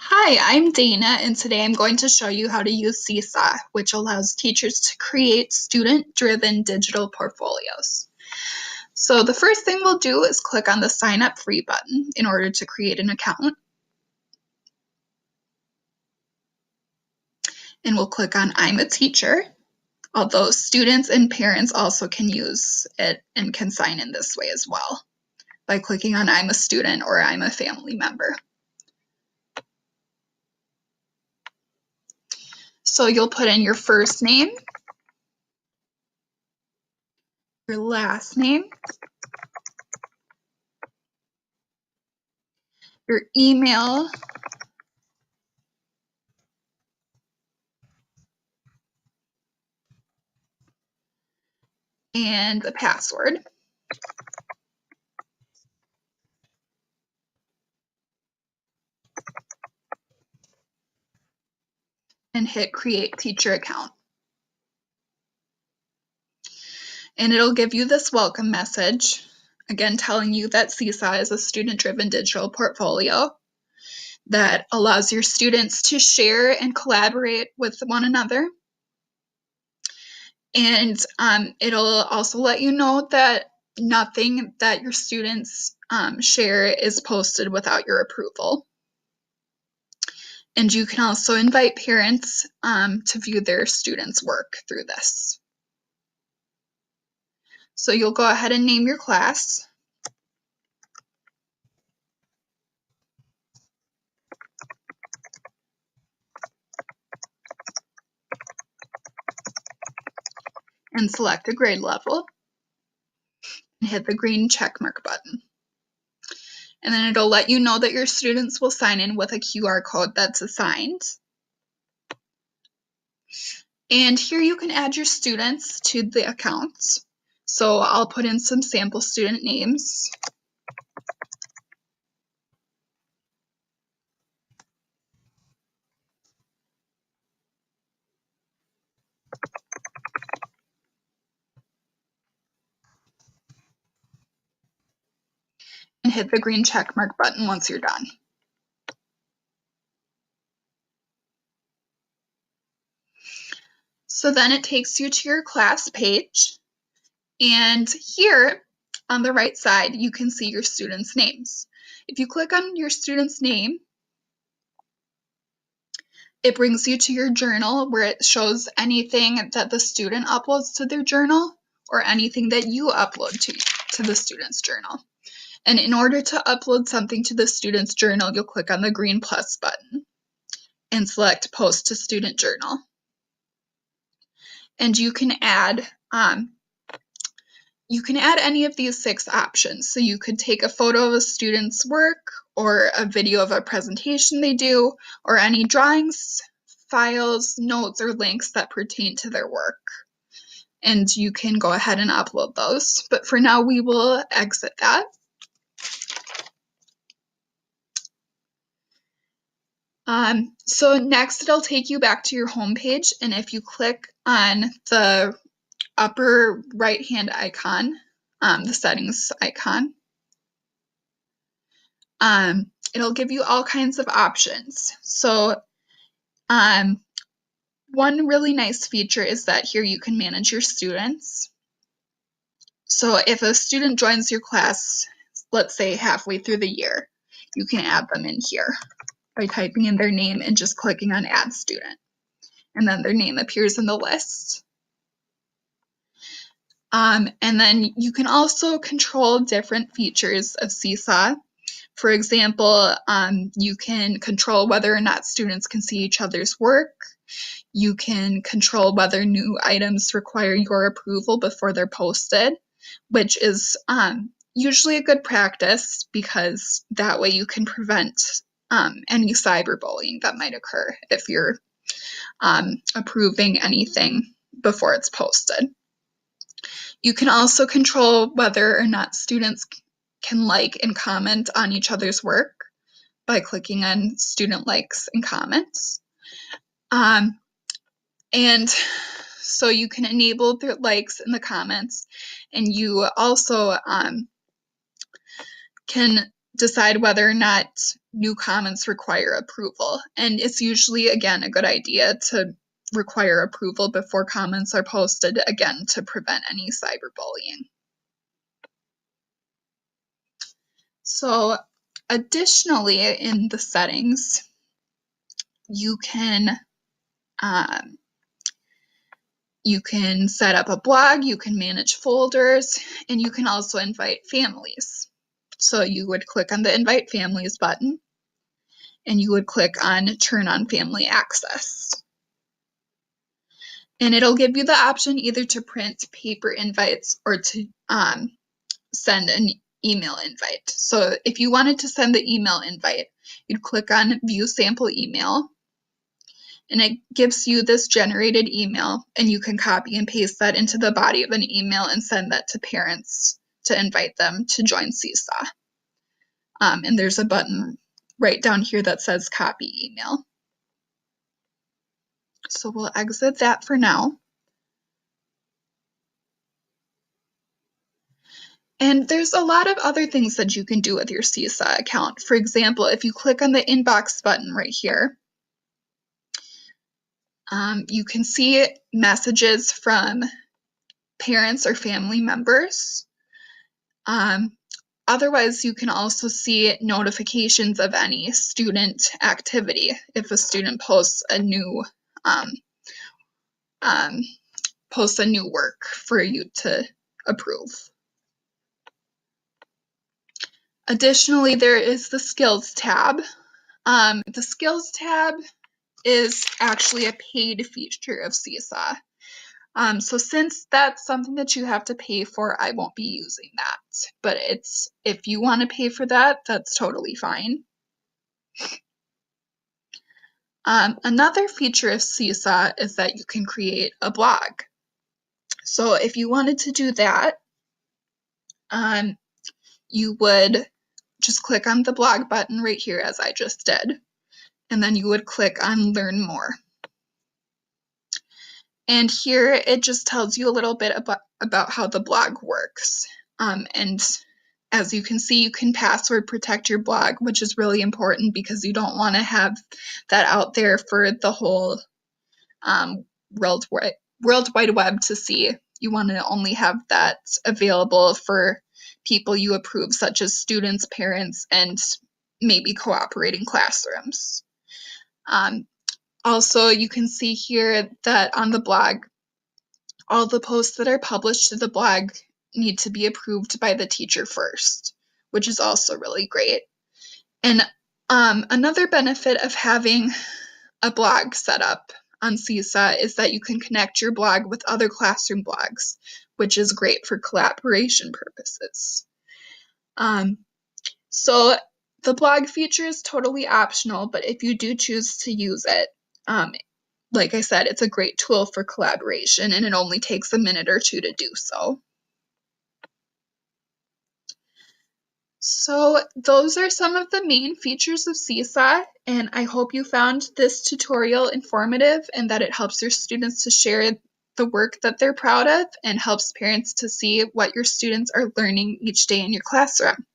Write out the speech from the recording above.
Hi, I'm Dana, and today I'm going to show you how to use SeeSaw, which allows teachers to create student-driven digital portfolios. So the first thing we'll do is click on the Sign Up Free button in order to create an account. And we'll click on I'm a Teacher, although students and parents also can use it and can sign in this way as well by clicking on I'm a student or I'm a family member. So you'll put in your first name, your last name, your email, and a password. And hit Create Teacher Account. And it'll give you this welcome message, again telling you that SeeSaw is a student-driven digital portfolio that allows your students to share and collaborate with one another. And it'll also let you know that nothing that your students share is posted without your approval. And you can also invite parents to view their students' work through this. So you'll go ahead and name your class. And select the grade level and hit the green checkmark button. And then it'll let you know that your students will sign in with a QR code that's assigned. And here you can add your students to the accounts. So I'll put in some sample student names. And hit the green checkmark button once you're done. So then it takes you to your class page. And here on the right side, you can see your students' names. If you click on your student's name, it brings you to your journal where it shows anything that the student uploads to their journal or anything that you upload to the student's journal. And in order to upload something to the student's journal, you'll click on the green plus button and select Post to Student Journal. And you can add any of these 6 options. So you could take a photo of a student's work or a video of a presentation they do, or any drawings, files, notes, or links that pertain to their work. And you can go ahead and upload those. But for now, we will exit that. So next, it'll take you back to your home page. And if you click on the upper right-hand icon, the settings icon, it'll give you all kinds of options. So one really nice feature is that here you can manage your students. So if a student joins your class, let's say halfway through the year, you can add them in here by typing in their name and just clicking on Add Student. And then their name appears in the list. And then you can also control different features of SeeSaw. For example, you can control whether or not students can see each other's work. You can control whether new items require your approval before they're posted, which is usually a good practice because that way you can prevent any cyberbullying that might occur if you're approving anything before it's posted. You can also control whether or not students can like and comment on each other's work by clicking on student likes and comments. And so you can enable the likes and the comments, and you also can decide whether or not new comments require approval. And it's usually, again, a good idea to require approval before comments are posted, again, to prevent any cyberbullying. So additionally, in the settings, you can set up a blog, you can manage folders, and you can also invite families. So you would click on the Invite Families button, and you would click on Turn on Family Access. And it'll give you the option either to print paper invites or to send an email invite. So if you wanted to send the email invite, you'd click on View Sample Email, and it gives you this generated email, and you can copy and paste that into the body of an email and send that to parents to invite them to join SeeSaw. And there's a button right down here that says Copy Email. So we'll exit that for now. And there's a lot of other things that you can do with your SeeSaw account. For example, if you click on the Inbox button right here, you can see messages from parents or family members. Otherwise, you can also see notifications of any student activity if a student posts a new work for you to approve. Additionally, there is the Skills tab. The Skills tab is actually a paid feature of SeeSaw. So since that's something that you have to pay for, I won't be using that. But if you want to pay for that, that's totally fine. Another feature of SeeSaw is that you can create a blog. So if you wanted to do that, you would just click on the blog button right here, as I just did, and then you would click on Learn More. And here it just tells you a little bit about how the blog works. And as you can see, you can password protect your blog, which is really important because you don't want to have that out there for the whole World Wide Web to see. You want to only have that available for people you approve, such as students, parents, and maybe cooperating classrooms. Also, you can see here that on the blog, all the posts that are published to the blog need to be approved by the teacher first, which is also really great. And another benefit of having a blog set up on SeeSaw is that you can connect your blog with other classroom blogs, which is great for collaboration purposes. So the blog feature is totally optional, but if you do choose to use it, like I said, it's a great tool for collaboration, and it only takes a minute or two to do so. So those are some of the main features of SeeSaw, and I hope you found this tutorial informative and that it helps your students to share the work that they're proud of and helps parents to see what your students are learning each day in your classroom.